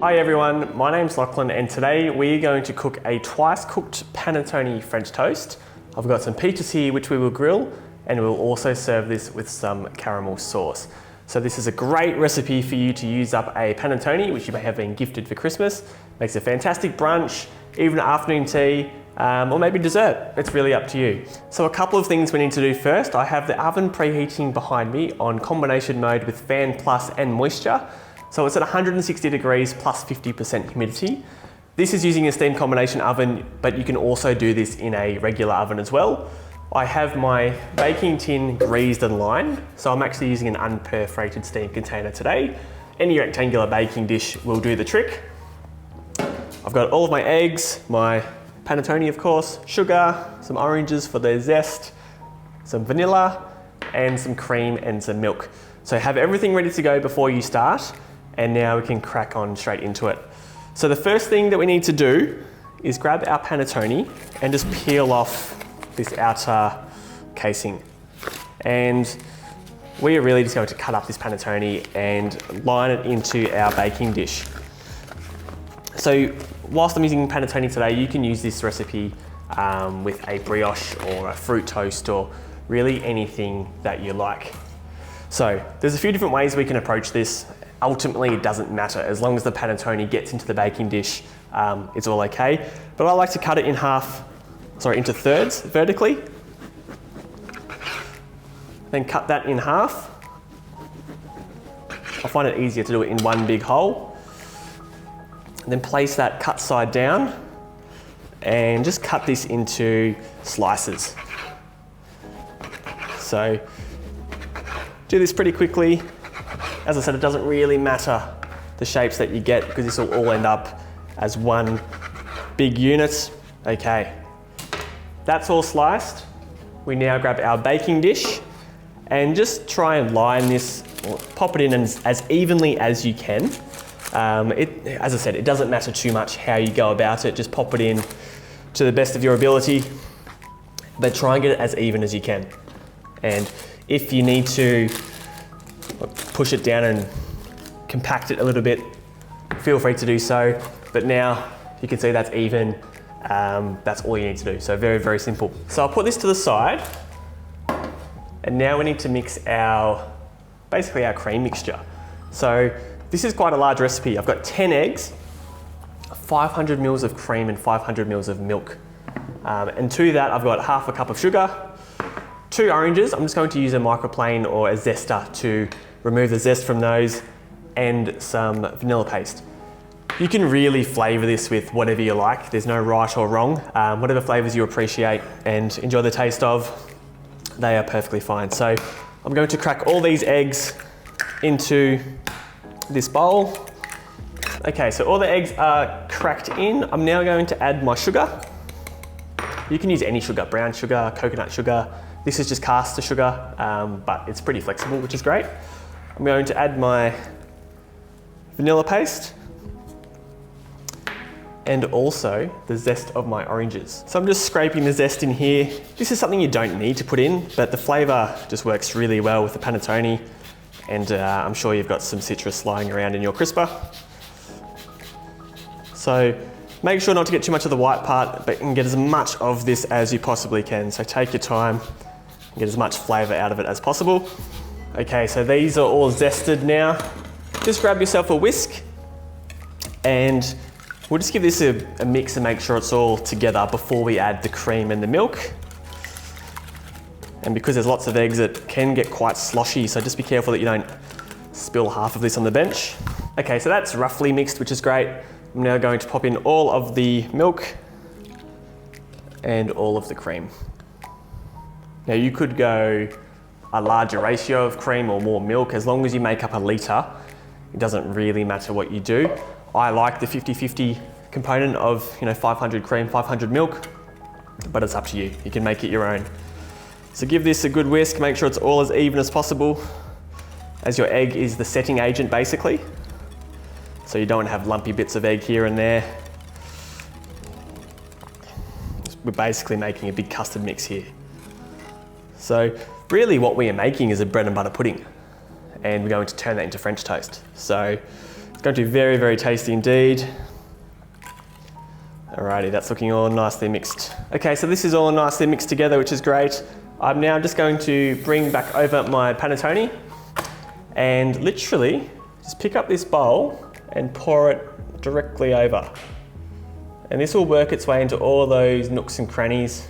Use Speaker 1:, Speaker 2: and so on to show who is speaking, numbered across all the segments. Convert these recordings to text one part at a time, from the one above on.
Speaker 1: Hi everyone, my name's Loughlin and today we're going to cook a twice cooked Panettone French toast. I've got some peaches here which we will grill, and we'll also serve this with some caramel sauce. So this is a great recipe for you to use up a Panettone which you may have been gifted for Christmas. Makes a fantastic brunch, even an afternoon tea, or maybe dessert. It's really up to you. So a couple of things we need to do first. I have the oven preheating behind me on combination mode with fan plus and moisture. So it's at 160 degrees plus 50% humidity. This is using a steam combination oven, but you can also do this in a regular oven as well. I have my baking tin greased and lined, so I'm actually using an unperforated steam container today. Any rectangular baking dish will do the trick. I've got all of my eggs, my Panettone of course, sugar, some oranges for their zest, some vanilla, and some cream and some milk. So have everything ready to go before you start, and now we can crack on straight into it. So the first thing that we need to do is grab our Panettone and just peel off this outer casing. And we are really just going to cut up this Panettone and line it into our baking dish. So whilst I'm using Panettone today, you can use this recipe with a brioche or a fruit toast or really anything that you like. So there's a few different ways we can approach this. Ultimately, it doesn't matter. As long as the Panettone gets into the baking dish, it's all okay. But I like to cut it into thirds vertically. Then cut that in half. I find it easier to do it in one big hole. And then place that cut side down and just cut this into slices. So do this pretty quickly. As I said, it doesn't really matter the shapes that you get because this will all end up as one big unit. Okay, that's all sliced. We now grab our baking dish and just try and line this, or pop it in as evenly as you can. As I said, it doesn't matter too much how you go about it. Just pop it in to the best of your ability, but try and get it as even as you can. And if you need to push it down and compact it a little bit, feel free to do so. But now you can see that's even. That's all you need to do. So very, very simple. So I'll put this to the side. And now we need to mix basically our cream mixture. So this is quite a large recipe. I've got 10 eggs, 500 mils of cream and 500 mils of milk. And to that, I've got half a cup of sugar, 2 oranges. I'm just going to use a microplane or a zester to remove the zest from those, and some vanilla paste. You can really flavour this with whatever you like. There's no right or wrong. Whatever flavours you appreciate and enjoy the taste of, they are perfectly fine. So I'm going to crack all these eggs into this bowl. Okay, so all the eggs are cracked in. I'm now going to add my sugar. You can use any sugar, brown sugar, coconut sugar. This is just caster sugar, but it's pretty flexible, which is great. I'm going to add my vanilla paste and also the zest of my oranges. So I'm just scraping the zest in here. This is something you don't need to put in, but the flavour just works really well with the Panettone, and I'm sure you've got some citrus lying around in your crisper. So make sure not to get too much of the white part, but you can get as much of this as you possibly can. So take your time and get as much flavour out of it as possible. Okay, so these are all zested now. Just grab yourself a whisk and we'll just give this a mix and make sure it's all together before we add the cream and the milk. And because there's lots of eggs, it can get quite sloshy, so just be careful that you don't spill half of this on the bench. Okay, so that's roughly mixed, which is great. I'm now going to pop in all of the milk and all of the cream. Now you could go a larger ratio of cream or more milk. As long as you make up a litre, it doesn't really matter what you do. I like the 50-50 component of 500 cream, 500 milk, but it's up to you. You can make it your own. So give this a good whisk, make sure it's all as even as possible, as your egg is the setting agent basically. So you don't want to have lumpy bits of egg here and there. We're basically making a big custard mix here. So really what we are making is a bread and butter pudding, and we're going to turn that into French toast. So going to be very, very tasty indeed. Alrighty, that's looking all nicely mixed. Okay, so this is all nicely mixed together, which is great. I'm now just going to bring back over my panettone and literally just pick up this bowl and pour it directly over. And this will work its way into all those nooks and crannies.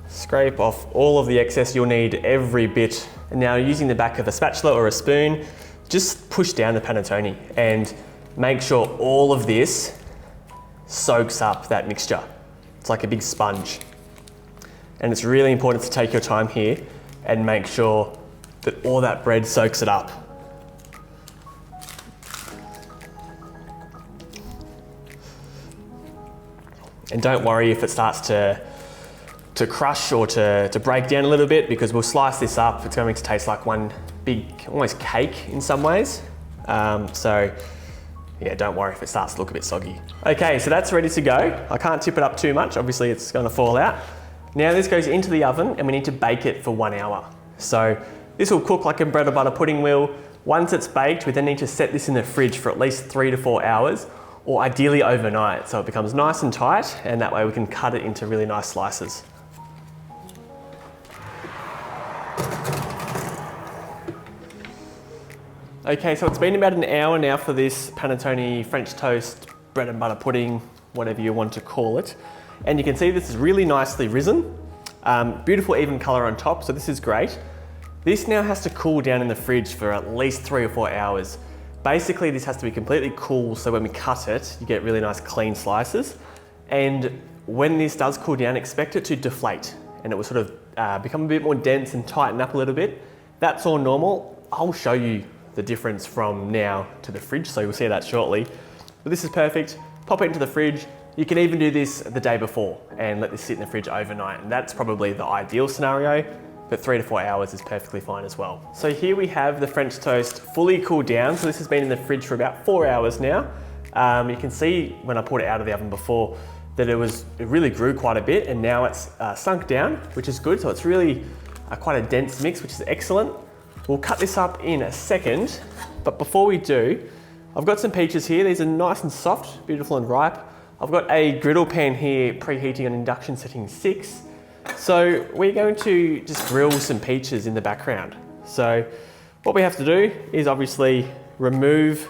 Speaker 1: Scrape off all of the excess, you'll need every bit. And now using the back of a spatula or a spoon, just push down the panettone and make sure all of this soaks up that mixture. It's like a big sponge. And it's really important to take your time here and make sure that all that bread soaks it up. And don't worry if it starts to crush or to break down a little bit, because we'll slice this up. It's going to taste like one big, almost cake in some ways. So yeah, don't worry if it starts to look a bit soggy. Okay, so that's ready to go. I can't tip it up too much, obviously it's going to fall out. Now this goes into the oven and we need to bake it for 1 hour. So this will cook like a bread or butter pudding will. Once it's baked, we then need to set this in the fridge for at least 3 to 4 hours, or ideally overnight, so it becomes nice and tight, and that way we can cut it into really nice slices. Okay, so it's been about an hour now for this Panettone French toast, bread and butter pudding, whatever you want to call it. And you can see this is really nicely risen. Beautiful even color on top, so this is great. This now has to cool down in the fridge for at least 3 or 4 hours. Basically, this has to be completely cool, so when we cut it, you get really nice clean slices. And when this does cool down, expect it to deflate, and it will sort of become a bit more dense and tighten up a little bit. That's all normal. I'll show you the difference from now to the fridge, so you'll see that shortly. But this is perfect. Pop it into the fridge. You can even do this the day before and let this sit in the fridge overnight, and that's probably the ideal scenario, but 3 to 4 hours is perfectly fine as well. So here we have the French toast fully cooled down. So this has been in the fridge for about 4 hours now. You can see when I pulled it out of the oven before that it really grew quite a bit, and now it's sunk down, which is good. So it's really quite a dense mix, which is excellent. We'll cut this up in a second, but before we do, I've got some peaches here. These are nice and soft, beautiful and ripe. I've got a griddle pan here preheating on induction setting 6. So we're going to just grill some peaches in the background. So what we have to do is obviously remove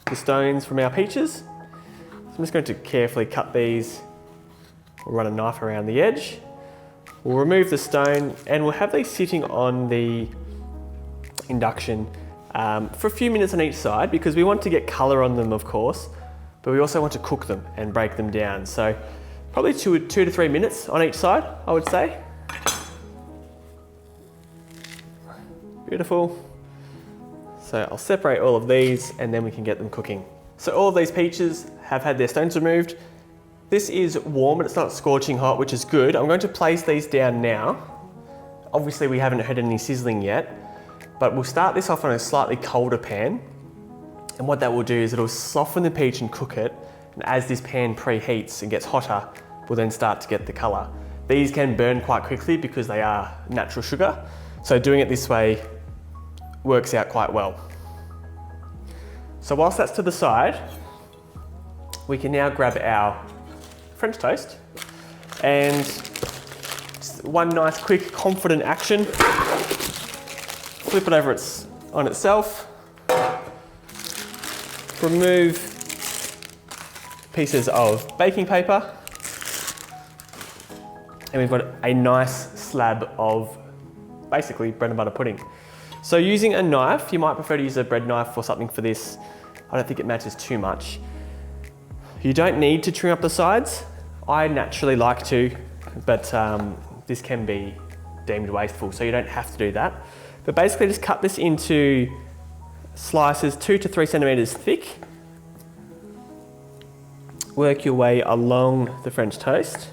Speaker 1: the stones from our peaches. So I'm just going to carefully cut these. We'll run a knife around the edge. We'll remove the stone and we'll have these sitting on the induction for a few minutes on each side, because we want to get colour on them, of course, but we also want to cook them and break them down. So probably 2 to 3 minutes on each side, I would say. Beautiful. So I'll separate all of these and then we can get them cooking. So all of these peaches have had their stones removed. This is warm, but it's not scorching hot, which is good. I'm going to place these down now. Obviously we haven't heard any sizzling yet, but we'll start this off on a slightly colder pan. And what that will do is it'll soften the peach and cook it. And as this pan preheats and gets hotter, we'll then start to get the color. These can burn quite quickly because they are natural sugar. So doing it this way works out quite well. So whilst that's to the side, we can now grab our French toast and just one nice, quick, confident action. Flip it over on itself. Remove pieces of baking paper. And we've got a nice slab of basically bread and butter pudding. So using a knife, you might prefer to use a bread knife or something for this. I don't think it matters too much. You don't need to trim up the sides. I naturally like to, but this can be deemed wasteful, so you don't have to do that. But basically just cut this into slices 2 to 3 centimeters thick. Work your way along the French toast.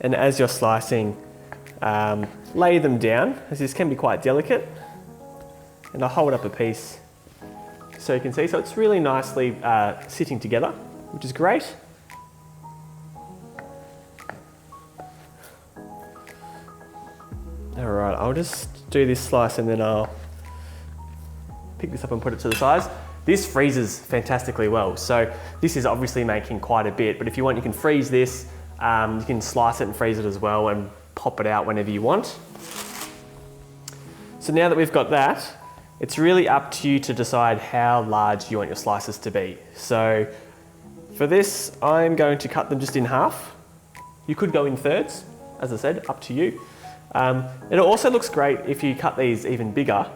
Speaker 1: And as you're slicing, lay them down, as this can be quite delicate. And I'll hold up a piece so you can see. So it's really nicely sitting together, which is great. All right, I'll just do this slice and then I'll pick this up and put it to the sides. This freezes fantastically well. So this is obviously making quite a bit, but if you want, you can freeze this. You can slice it and freeze it as well and pop it out whenever you want. So now that we've got that, it's really up to you to decide how large you want your slices to be. So for this, I'm going to cut them just in half. You could go in thirds, as I said, up to you. It also looks great if you cut these even bigger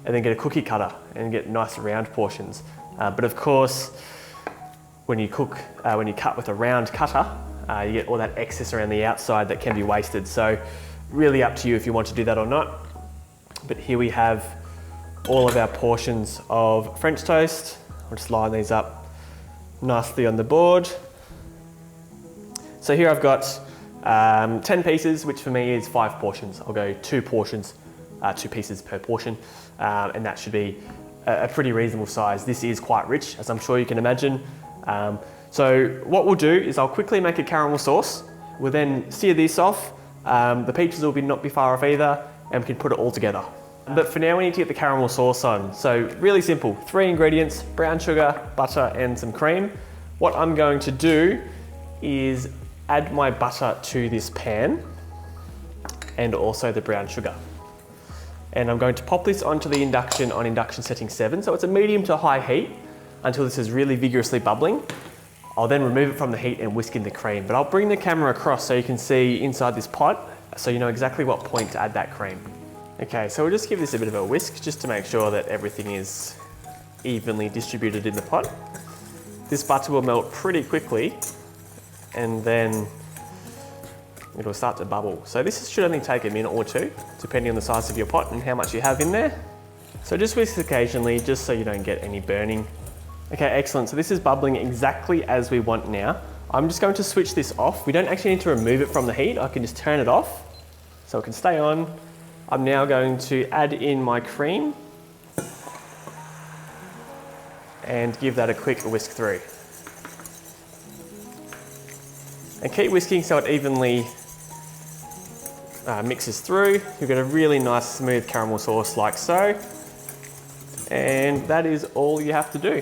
Speaker 1: and then get a cookie cutter and get nice round portions. But of course, when you cut with a round cutter, you get all that excess around the outside that can be wasted. So really up to you if you want to do that or not. But here we have all of our portions of French toast. I'll just line these up nicely on the board. So here I've got 10 pieces, which for me is 5 portions. I'll go 2 portions, 2 pieces per portion, and that should be a pretty reasonable size. This is quite rich, as I'm sure you can imagine. So what we'll do is I'll quickly make a caramel sauce. We'll then sear this off. The peaches will not be far off either, and we can put it all together. But for now we need to get the caramel sauce on. So really simple, 3 ingredients: brown sugar, butter and some cream. What I'm going to do is add my butter to this pan and also the brown sugar. And I'm going to pop this onto the induction on induction setting 7. So it's a medium to high heat until this is really vigorously bubbling. I'll then remove it from the heat and whisk in the cream. But I'll bring the camera across so you can see inside this pot so you know exactly what point to add that cream. Okay, so we'll just give this a bit of a whisk just to make sure that everything is evenly distributed in the pot. This butter will melt pretty quickly and then it'll start to bubble. So this should only take a minute or 2, depending on the size of your pot and how much you have in there. So just whisk occasionally, just so you don't get any burning. Okay, excellent. So this is bubbling exactly as we want now. I'm just going to switch this off. We don't actually need to remove it from the heat. I can just turn it off so it can stay on. I'm now going to add in my cream and give that a quick whisk through. And keep whisking so it evenly mixes through. You'll get a really nice smooth caramel sauce like so. And that is all you have to do.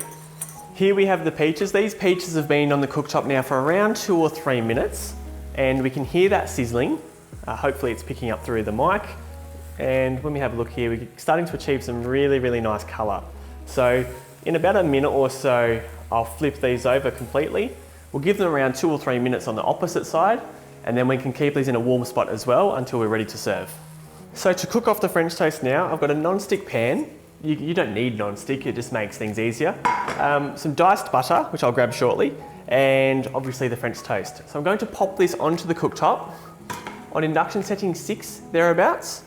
Speaker 1: Here we have the peaches. These peaches have been on the cooktop now for around 2 or 3 minutes and we can hear that sizzling. Hopefully it's picking up through the mic. And when we have a look here, we're starting to achieve some really, really nice colour. So in about a minute or so, I'll flip these over completely. We'll give them around 2 or 3 minutes on the opposite side, and then we can keep these in a warm spot as well until we're ready to serve. So to cook off the French toast now, I've got a non-stick pan. You don't need non-stick, it just makes things easier. Some diced butter, which I'll grab shortly, and obviously the French toast. So I'm going to pop this onto the cooktop on induction setting 6 thereabouts.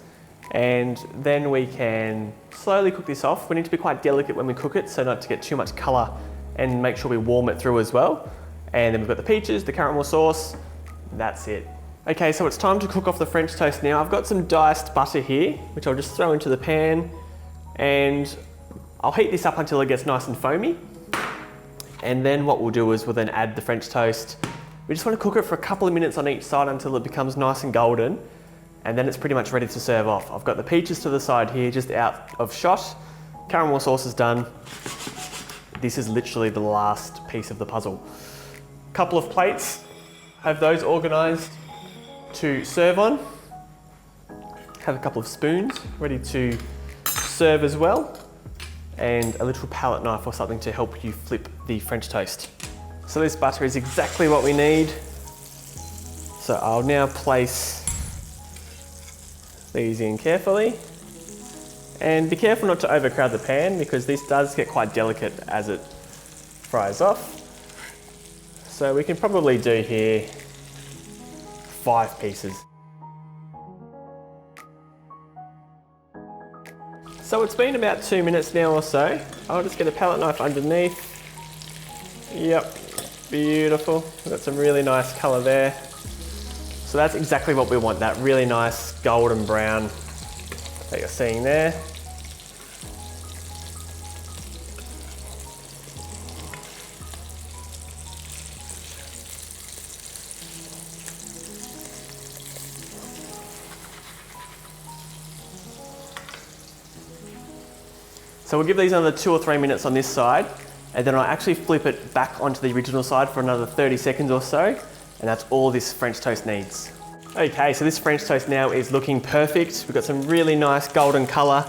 Speaker 1: And then we can slowly cook this off. We need to be quite delicate when we cook it so not to get too much colour and make sure we warm it through as well. And then we've got the peaches, the caramel sauce, that's it. Okay, so it's time to cook off the French toast now. I've got some diced butter here, which I'll just throw into the pan and I'll heat this up until it gets nice and foamy. And then what we'll do is we'll then add the French toast. We just want to cook it for a couple of minutes on each side until it becomes nice and golden. And then it's pretty much ready to serve off. I've got the peaches to the side here, just out of shot. Caramel sauce is done. This is literally the last piece of the puzzle. Couple of plates, have those organised to serve on. Have a couple of spoons ready to serve as well. And a little palette knife or something to help you flip the French toast. So this butter is exactly what we need. So I'll now place these in carefully and be careful not to overcrowd the pan because this does get quite delicate as it fries off. So we can probably do here 5 pieces. So it's been about 2 minutes now or so. I'll just get a palette knife underneath. Yep, beautiful. We've got some really nice colour there. So that's exactly what we want, that really nice golden brown that you're seeing there. So we'll give these another 2 or 3 minutes on this side, and then I'll actually flip it back onto the original side for another 30 seconds or so, and that's all this French toast needs. Okay, so this French toast now is looking perfect. We've got some really nice golden color.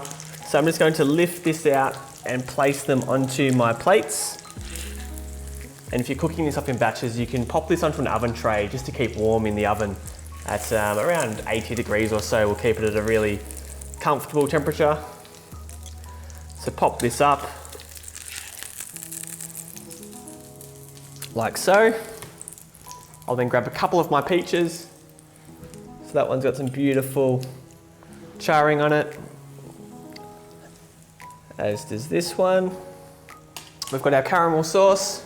Speaker 1: So I'm just going to lift this out and place them onto my plates. And if you're cooking this up in batches, you can pop this onto an oven tray just to keep warm in the oven at around 80 degrees or so. We'll keep it at a really comfortable temperature. So pop this up like so. I'll then grab a couple of my peaches. So that one's got some beautiful charring on it, as does this one. We've got our caramel sauce,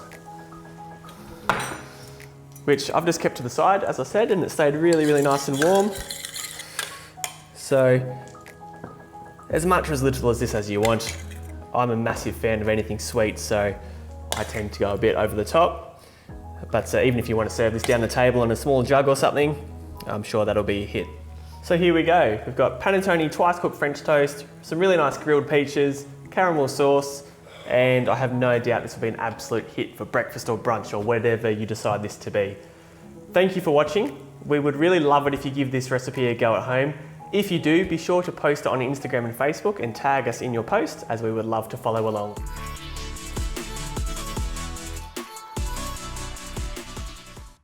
Speaker 1: which I've just kept to the side, as I said, and it stayed really, really nice and warm. So, as much or as little as this as you want. I'm a massive fan of anything sweet, so I tend to go a bit over the top. But even if you want to serve this down the table in a small jug or something, I'm sure that'll be a hit. So here we go. We've got panettone twice cooked French toast, some really nice grilled peaches, caramel sauce, and I have no doubt this will be an absolute hit for breakfast or brunch or whatever you decide this to be. Thank you for watching. We would really love it if you give this recipe a go at home. If you do, be sure to post it on Instagram and Facebook and tag us in your post, as we would love to follow along.